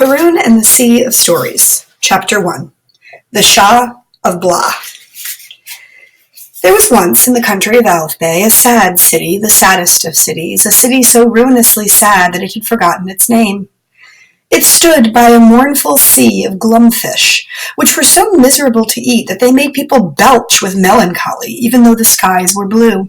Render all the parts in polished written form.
Haroun and the Sea of Stories, Chapter 1, The Shah of Blah. There was once in the country of Alfbay a sad city, the saddest of cities, a city so ruinously sad that it had forgotten its name. It stood by a mournful sea of glumfish, which were so miserable to eat that they made people belch with melancholy, even though the skies were blue.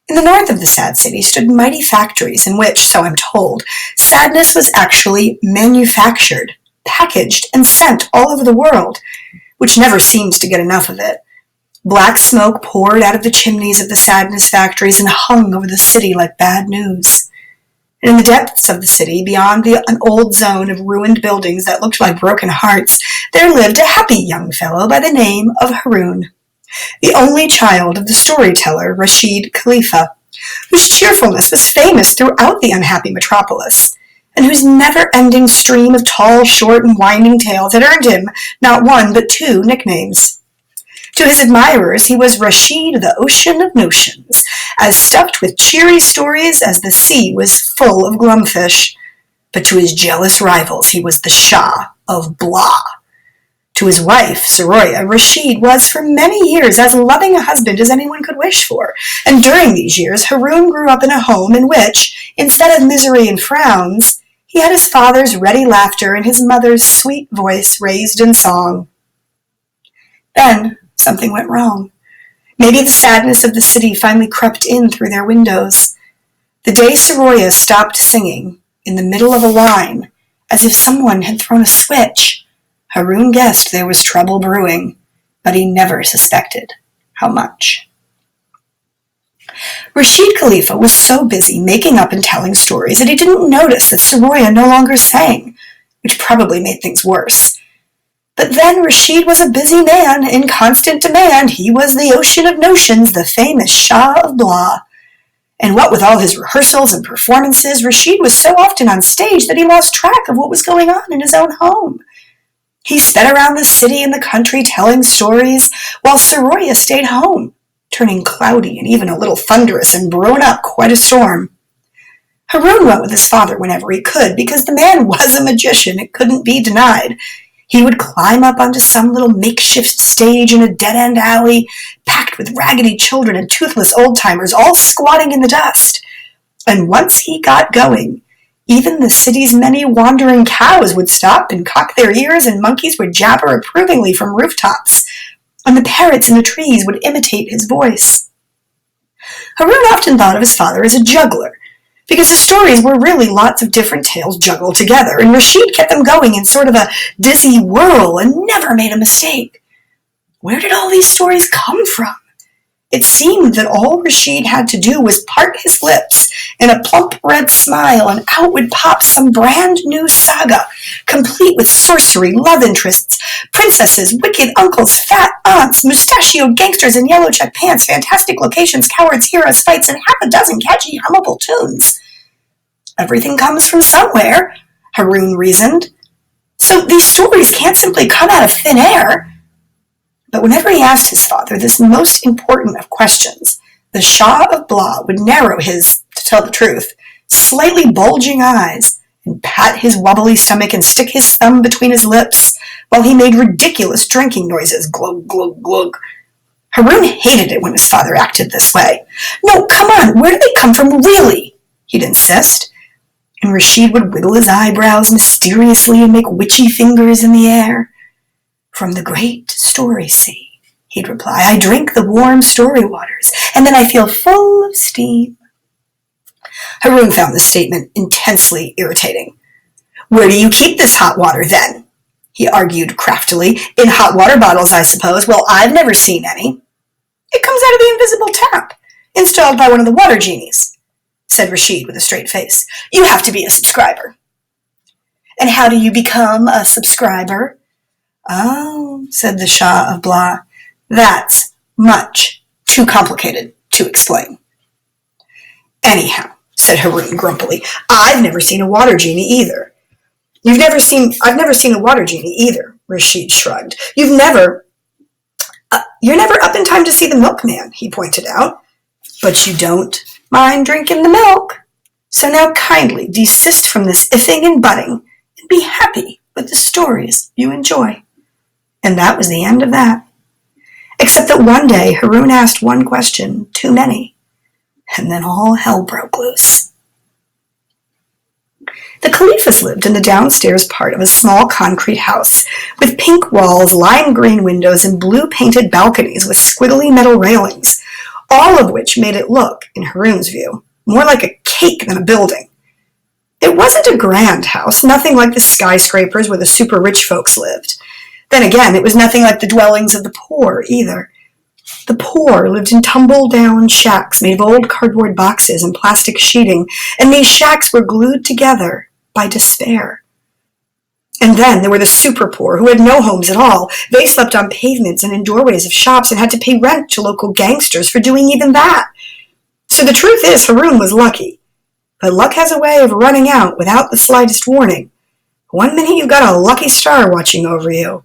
In the north of the sad city stood mighty factories in which, so I'm told, sadness was actually manufactured, packaged, and sent all over the world, which never seems to get enough of it. Black smoke poured out of the chimneys of the sadness factories and hung over the city like bad news. And in the depths of the city, beyond an old zone of ruined buildings that looked like broken hearts, there lived a happy young fellow by the name of Haroun, the only child of the storyteller Rashid Khalifa, whose cheerfulness was famous throughout the unhappy metropolis, and whose never-ending stream of tall, short, and winding tales had earned him not one but two nicknames. To his admirers, he was Rashid the Ocean of Notions, as stuffed with cheery stories as the sea was full of glumfish. But to his jealous rivals, he was the Shah of Blah. To his wife, Soroya, Rashid was for many years as loving a husband as anyone could wish for, and during these years Haroun grew up in a home in which, instead of misery and frowns, he had his father's ready laughter and his mother's sweet voice raised in song. Then something went wrong. Maybe the sadness of the city finally crept in through their windows. The day Soroya stopped singing, in the middle of a line, as if someone had thrown a switch, Haroun guessed there was trouble brewing, but he never suspected how much. Rashid Khalifa was so busy making up and telling stories that he didn't notice that Soroya no longer sang, which probably made things worse. But then Rashid was a busy man, in constant demand. He was the Ocean of Notions, the famous Shah of Blah. And what with all his rehearsals and performances, Rashid was so often on stage that he lost track of what was going on in his own home. He sped around the city and the country telling stories, while Soroya stayed home, turning cloudy and even a little thunderous and brewing up quite a storm. Haroun went with his father whenever he could, because the man was a magician, it couldn't be denied. He would climb up onto some little makeshift stage in a dead-end alley, packed with raggedy children and toothless old-timers, all squatting in the dust. And once he got going, even the city's many wandering cows would stop and cock their ears, and monkeys would jabber approvingly from rooftops, and the parrots in the trees would imitate his voice. Haroun often thought of his father as a juggler, because his stories were really lots of different tales juggled together, and Rashid kept them going in sort of a dizzy whirl and never made a mistake. Where did all these stories come from? It seemed that all Rashid had to do was part his lips in a plump red smile, and out would pop some brand new saga, complete with sorcery, love interests, princesses, wicked uncles, fat aunts, mustachioed gangsters in yellow check pants, fantastic locations, cowards, heroes, fights, and half a dozen catchy, hummable tunes. Everything comes from somewhere, Haroun reasoned. So these stories can't simply come out of thin air. But whenever he asked his father this most important of questions, the Shah of Blah would narrow his, to tell the truth, slightly bulging eyes and pat his wobbly stomach and stick his thumb between his lips while he made ridiculous drinking noises, glug, glug, glug. Haroun hated it when his father acted this way. No, come on, where do they come from really? He'd insist. And Rashid would wiggle his eyebrows mysteriously and make witchy fingers in the air. From the great story sea, he'd reply. I drink the warm story waters, and then I feel full of steam. Haroun found this statement intensely irritating. Where do you keep this hot water, then? He argued craftily. In hot water bottles, I suppose. Well, I've never seen any. It comes out of the invisible tap, installed by one of the water genies, said Rashid with a straight face. You have to be a subscriber. And how do you become a subscriber? Oh, said the Shah of Blah, that's much too complicated to explain. Anyhow, said Haroun grumpily, I've never seen a water genie either. I've never seen a water genie either, Rashid shrugged. You're never up in time to see the milkman, he pointed out. But you don't mind drinking the milk. So now kindly desist from this ifing and butting, and be happy with the stories you enjoy. And that was the end of that. Except that one day Haroun asked one question too many, and then all hell broke loose. The Khalifas lived in the downstairs part of a small concrete house with pink walls, lime green windows, and blue painted balconies with squiggly metal railings, all of which made it look, in Haroun's view, more like a cake than a building. It wasn't a grand house, nothing like the skyscrapers where the super rich folks lived. Then again, it was nothing like the dwellings of the poor either. The poor lived in tumble-down shacks made of old cardboard boxes and plastic sheeting, and these shacks were glued together by despair. And then there were the super poor who had no homes at all. They slept on pavements and in doorways of shops and had to pay rent to local gangsters for doing even that. So the truth is, Haroun was lucky. But luck has a way of running out without the slightest warning. One minute you've got a lucky star watching over you,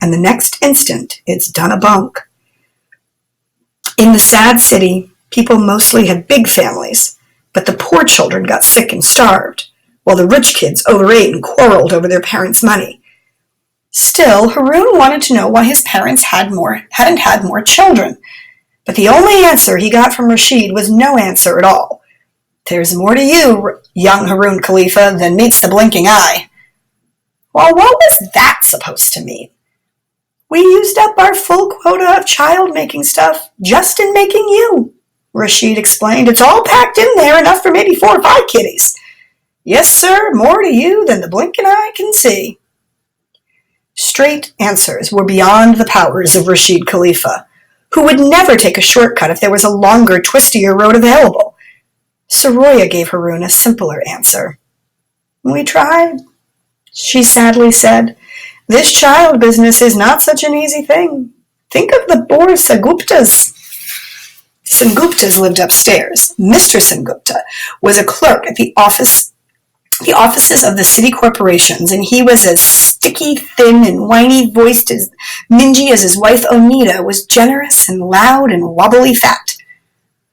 and the next instant it's done a bunk. In the sad city, people mostly had big families, but the poor children got sick and starved, while the rich kids overate and quarreled over their parents' money. Still, Haroun wanted to know why his parents hadn't had more children, but the only answer he got from Rashid was no answer at all. There's more to you, young Haroun Khalifa, than meets the blinking eye. Well, what was that supposed to mean? We used up our full quota of child-making stuff just in making you, Rashid explained. It's all packed in there, enough for maybe 4 or 5 kiddies. Yes, sir, more to you than the blinking eye can see. Straight answers were beyond the powers of Rashid Khalifa, who would never take a shortcut if there was a longer, twistier road available. Soroya gave Haroun a simpler answer. We tried, she sadly said. This child business is not such an easy thing. Think of the poor Senguptas. Senguptas lived upstairs. Mr. Sengupta was a clerk at the offices of the city corporations, and he was as sticky, thin, and whiny-voiced as mingy as his wife Onita was generous and loud and wobbly fat.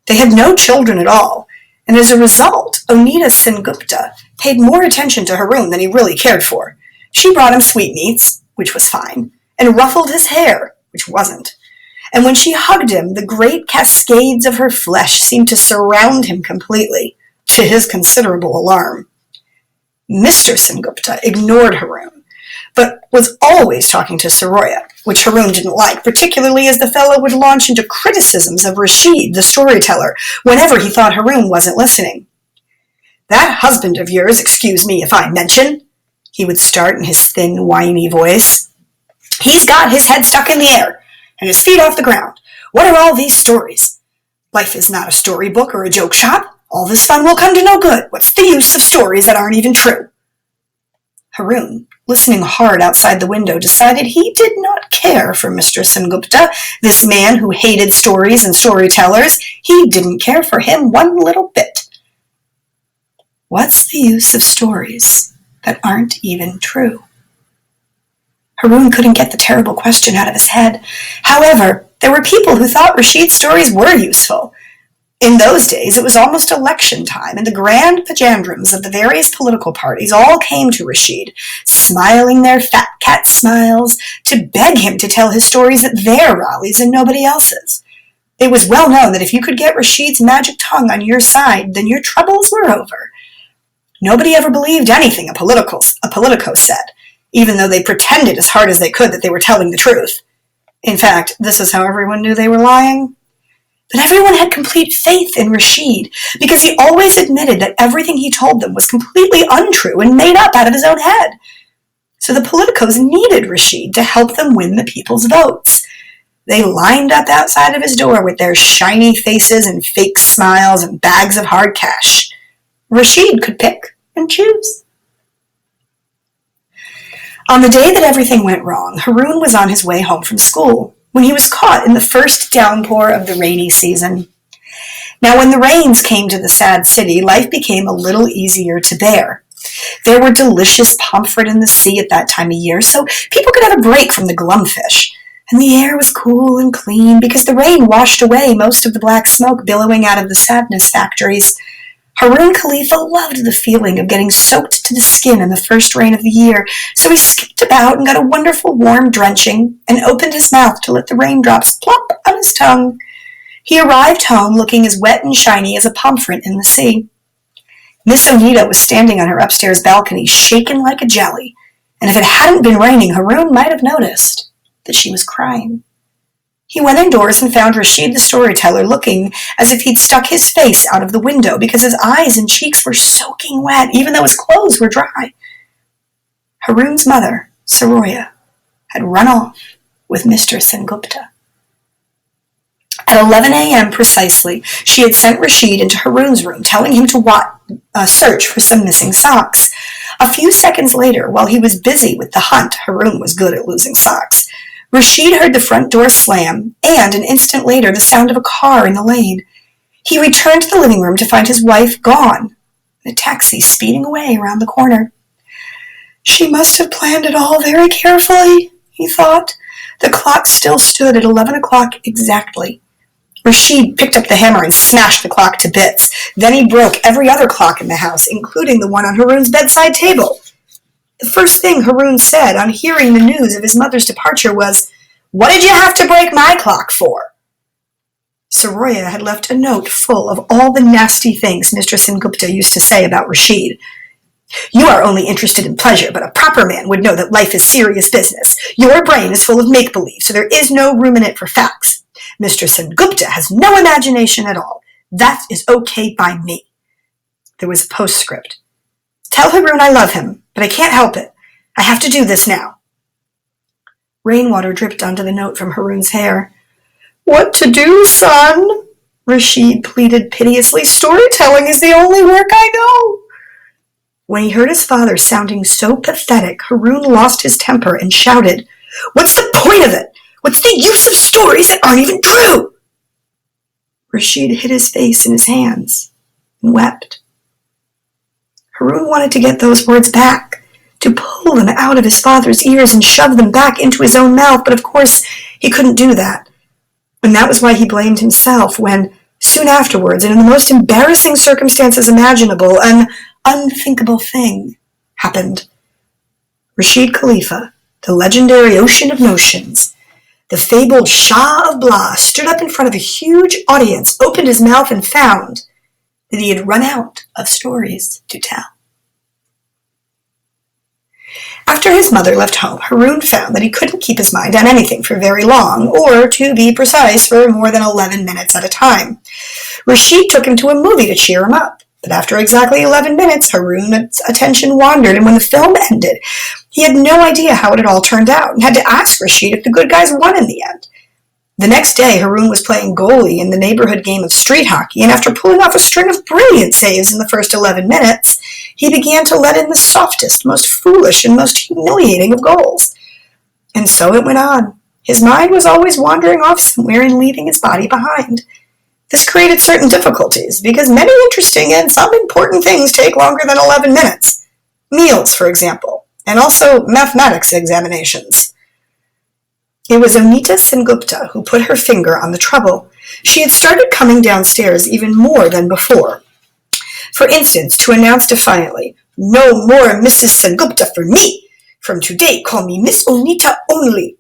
They had no children at all, and as a result, Onita Sengupta paid more attention to Haroun than he really cared for. She brought him sweetmeats, which was fine, and ruffled his hair, which wasn't. And when she hugged him, the great cascades of her flesh seemed to surround him completely, to his considerable alarm. Mr. Sengupta ignored Haroun, but was always talking to Soroya, which Haroun didn't like, particularly as the fellow would launch into criticisms of Rashid, the storyteller, whenever he thought Haroun wasn't listening. That husband of yours, excuse me if I mention, he would start in his thin, whiny voice. He's got his head stuck in the air and his feet off the ground. What are all these stories? Life is not a storybook or a joke shop. All this fun will come to no good. What's the use of stories that aren't even true? Haroun, listening hard outside the window, decided he did not care for Mr. Sengupta, this man who hated stories and storytellers. He didn't care for him one little bit. What's the use of stories that aren't even true? Haroun couldn't get the terrible question out of his head. However, there were people who thought Rashid's stories were useful. In those days, it was almost election time, and the grand pajandrums of the various political parties all came to Rashid, smiling their fat cat smiles, to beg him to tell his stories at their rallies and nobody else's. It was well known that if you could get Rashid's magic tongue on your side, then your troubles were over. Nobody ever believed anything a politico said, even though they pretended as hard as they could that they were telling the truth. In fact, this is how everyone knew they were lying. But everyone had complete faith in Rashid, because he always admitted that everything he told them was completely untrue and made up out of his own head. So the politicos needed Rashid to help them win the people's votes. They lined up outside of his door with their shiny faces and fake smiles and bags of hard cash. Rashid could pick and choose. On the day that everything went wrong, Haroun was on his way home from school when he was caught in the first downpour of the rainy season. Now, when the rains came to the sad city, life became a little easier to bear. There were delicious pomfret in the sea at that time of year, so people could have a break from the glumfish. And the air was cool and clean because the rain washed away most of the black smoke billowing out of the sadness factories. Haroun Khalifa loved the feeling of getting soaked to the skin in the first rain of the year, so he skipped about and got a wonderful warm drenching and opened his mouth to let the raindrops plop on his tongue. He arrived home looking as wet and shiny as a pomfret in the sea. Miss Onita was standing on her upstairs balcony, shaken like a jelly, and if it hadn't been raining, Haroun might have noticed that she was crying. He went indoors and found Rashid the storyteller looking as if he'd stuck his face out of the window because his eyes and cheeks were soaking wet, even though his clothes were dry. Haroun's mother, Saroya, had run off with Mr. Sengupta. At 11 a.m. precisely, she had sent Rashid into Haroun's room, telling him to search for some missing socks. A few seconds later, while he was busy with the hunt, Haroun was good at losing socks, Rashid heard the front door slam, and an instant later the sound of a car in the lane. He returned to the living room to find his wife gone, and a taxi speeding away around the corner. She must have planned it all very carefully, he thought. The clock still stood at 11 o'clock exactly. Rashid picked up the hammer and smashed the clock to bits. Then he broke every other clock in the house, including the one on Haroun's bedside table. The first thing Haroun said on hearing the news of his mother's departure was, "What did you have to break my clock for?" Saroya had left a note full of all the nasty things Mr. Sengupta used to say about Rashid. "You are only interested in pleasure, but a proper man would know that life is serious business. Your brain is full of make-believe, so there is no room in it for facts. Mr. Sengupta has no imagination at all. That is okay by me." There was a postscript. "Tell Haroun I love him, but I can't help it. I have to do this now." Rainwater dripped onto the note from Haroun's hair. "What to do, son?" Rashid pleaded piteously. "Storytelling is the only work I know." When he heard his father sounding so pathetic, Haroun lost his temper and shouted, "What's the point of it? What's the use of stories that aren't even true?" Rashid hid his face in his hands and wept. Haroun wanted to get those words back, to pull them out of his father's ears and shove them back into his own mouth, but of course he couldn't do that. And that was why he blamed himself when, soon afterwards, and in the most embarrassing circumstances imaginable, an unthinkable thing happened. Rashid Khalifa, the legendary ocean of notions, the fabled Shah of Blah, stood up in front of a huge audience, opened his mouth, and found that he had run out of stories to tell. After his mother left home, Haroun found that he couldn't keep his mind on anything for very long, or, to be precise, for more than 11 minutes at a time. Rashid took him to a movie to cheer him up, but after exactly 11 minutes, Haroun's attention wandered, and when the film ended, he had no idea how it had all turned out, and had to ask Rashid if the good guys won in the end. The next day, Haroun was playing goalie in the neighborhood game of street hockey, and after pulling off a string of brilliant saves in the first 11 minutes, he began to let in the softest, most foolish, and most humiliating of goals. And so it went on. His mind was always wandering off somewhere and leaving his body behind. This created certain difficulties, because many interesting and some important things take longer than 11 minutes. Meals, for example, and also mathematics examinations. It was Onita Sengupta who put her finger on the trouble. She had started coming downstairs even more than before. For instance, to announce defiantly, "No more Mrs. Sengupta for me! From today, call me Miss Onita only!"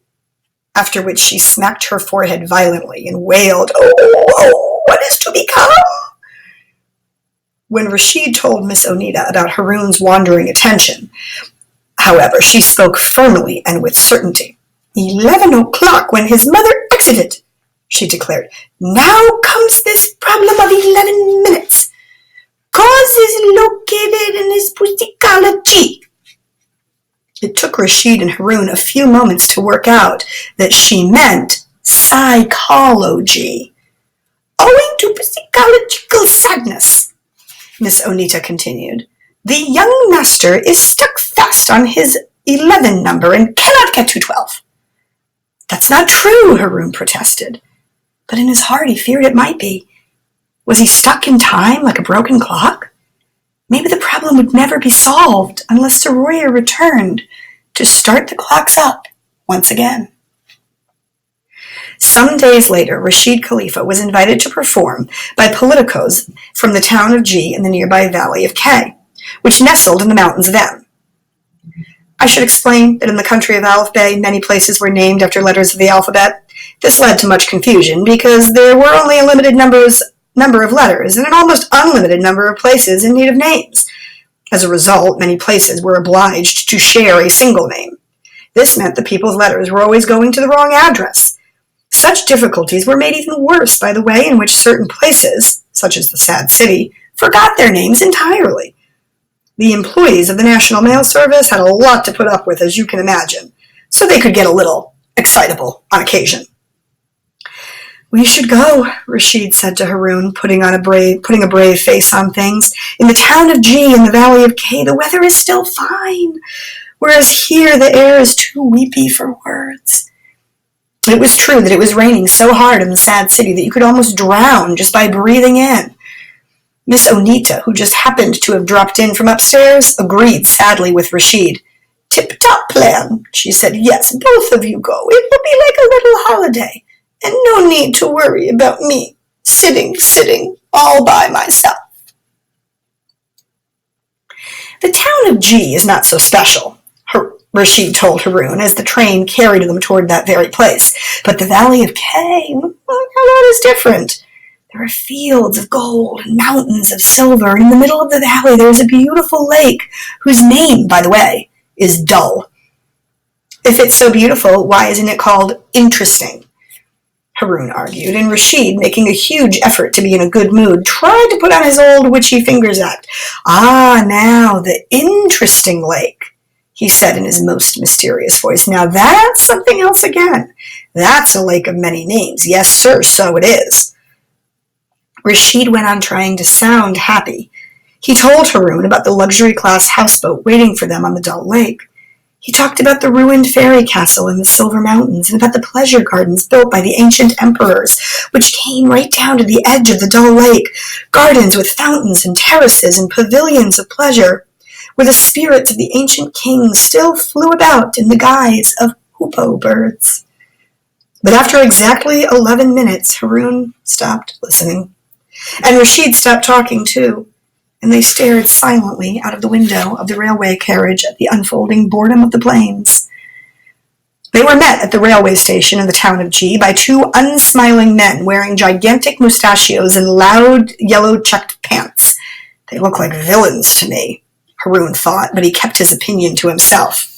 After which she smacked her forehead violently and wailed, "Oh, what is to become?" When Rashid told Miss Onita about Haroun's wandering attention, however, she spoke firmly and with certainty. 11 o'clock when his mother exited, she declared. "Now comes this problem of 11 minutes. Cause is located in his psychology." It took Rashid and Haroun a few moments to work out that she meant psychology. "Owing to psychological sadness," Miss Onita continued, "the young master is stuck fast on his 11 number and cannot get to 12. "That's not true," Haroun protested. But in his heart he feared it might be. Was he stuck in time like a broken clock? Maybe the problem would never be solved unless Saroya returned to start the clocks up once again. Some days later, Rashid Khalifa was invited to perform by politicos from the town of G in the nearby valley of K, which nestled in the mountains of M. I should explain that in the country of Aleph Bay, many places were named after letters of the alphabet. This led to much confusion because there were only a limited number of letters and an almost unlimited number of places in need of names. As a result, many places were obliged to share a single name. This meant the people's letters were always going to the wrong address. Such difficulties were made even worse by the way in which certain places, such as the Sad City, forgot their names entirely. The employees of the National Mail Service had a lot to put up with, as you can imagine, so they could get a little excitable on occasion. "We should go," Rashid said to Haroun, putting a brave face on things. "In the town of G in the valley of K, the weather is still fine, whereas here the air is too weepy for words." It was true that it was raining so hard in the Sad City that you could almost drown just by breathing in. Miss Onita, who just happened to have dropped in from upstairs, agreed sadly with Rashid. "Tip-top plan," she said. "Yes, both of you go. It will be like a little holiday, and no need to worry about me sitting all by myself." "The town of G is not so special," Rashid told Haroun as the train carried them toward that very place. "But the valley of K, that is different. There are fields of gold and mountains of silver, and in the middle of the valley there is a beautiful lake, whose name, by the way, is Dull." "If it's so beautiful, why isn't it called interesting?" Haroun argued, and Rashid, making a huge effort to be in a good mood, tried to put on his old witchy fingers act. "Ah, now, the interesting lake," he said in his most mysterious voice. "Now that's something else again. That's a lake of many names. Yes, sir, so it is." Rashid went on trying to sound happy. He told Haroun about the luxury-class houseboat waiting for them on the Dull Lake. He talked about the ruined fairy castle in the Silver Mountains and about the pleasure gardens built by the ancient emperors, which came right down to the edge of the Dull Lake, gardens with fountains and terraces and pavilions of pleasure, where the spirits of the ancient kings still flew about in the guise of hoopoe birds. But after exactly 11 minutes, Haroun stopped listening. And Rashid stopped talking too, and they stared silently out of the window of the railway carriage at the unfolding boredom of the plains. They were met at the railway station in the town of G by two unsmiling men wearing gigantic mustachios and loud yellow checked pants. "They look like villains to me," Haroun thought, but he kept his opinion to himself.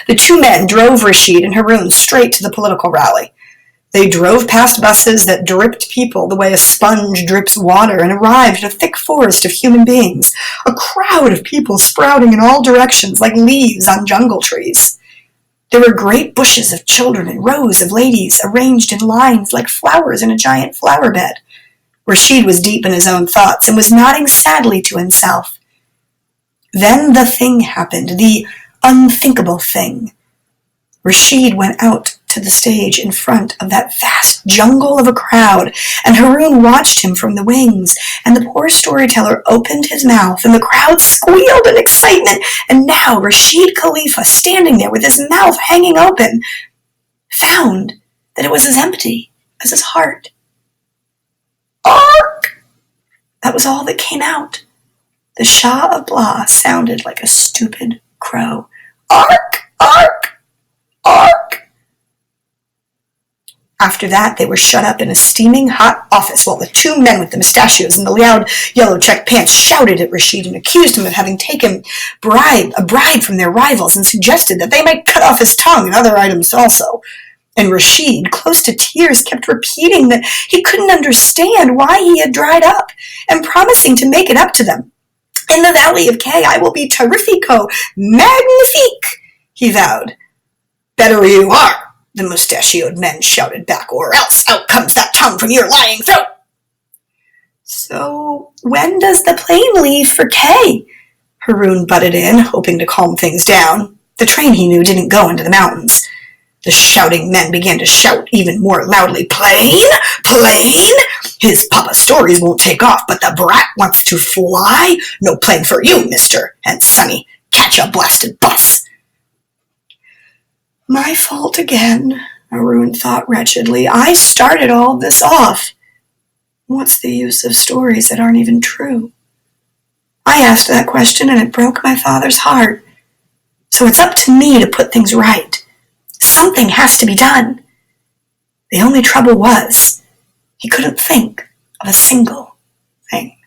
The two men drove Rashid and Haroun straight to the political rally. They drove past buses that dripped people the way a sponge drips water and arrived at a thick forest of human beings, a crowd of people sprouting in all directions like leaves on jungle trees. There were great bushes of children and rows of ladies arranged in lines like flowers in a giant flower bed. Rashid was deep in his own thoughts and was nodding sadly to himself. Then the thing happened, the unthinkable thing. Rashid went out to the stage in front of that vast jungle of a crowd, and Haroun watched him from the wings, and the poor storyteller opened his mouth, and the crowd squealed in excitement, and now Rashid Khalifa, standing there with his mouth hanging open, found that it was as empty as his heart. "Ark!" That was all that came out. The Shah of Blah sounded like a stupid crow. "Ark! Ark! Ark!" After that, they were shut up in a steaming hot office while the two men with the mustachios and the loud yellow checked pants shouted at Rashid and accused him of having taken a bribe from their rivals and suggested that they might cut off his tongue and other items also. And Rashid, close to tears, kept repeating that he couldn't understand why he had dried up and promising to make it up to them. "In the valley of K, I will be terrifico, magnifique," he vowed. "Better you are," the mustachioed men shouted back, "or else out comes that tongue from your lying throat." "So when does the plane leave for K?" Haroun butted in, hoping to calm things down. The train, he knew, didn't go into the mountains. The shouting men began to shout even more loudly. "Plane? Plane? His Papa Stories won't take off, but the brat wants to fly? No plane for you, mister. And Sonny, catch a blasted bus." "My fault again," Haroun thought wretchedly. I started all this off. What's the use of stories that aren't even true? I asked that question and it broke my father's heart. So it's up to me to put things right. Something has to be done. The only trouble was, he couldn't think of a single thing.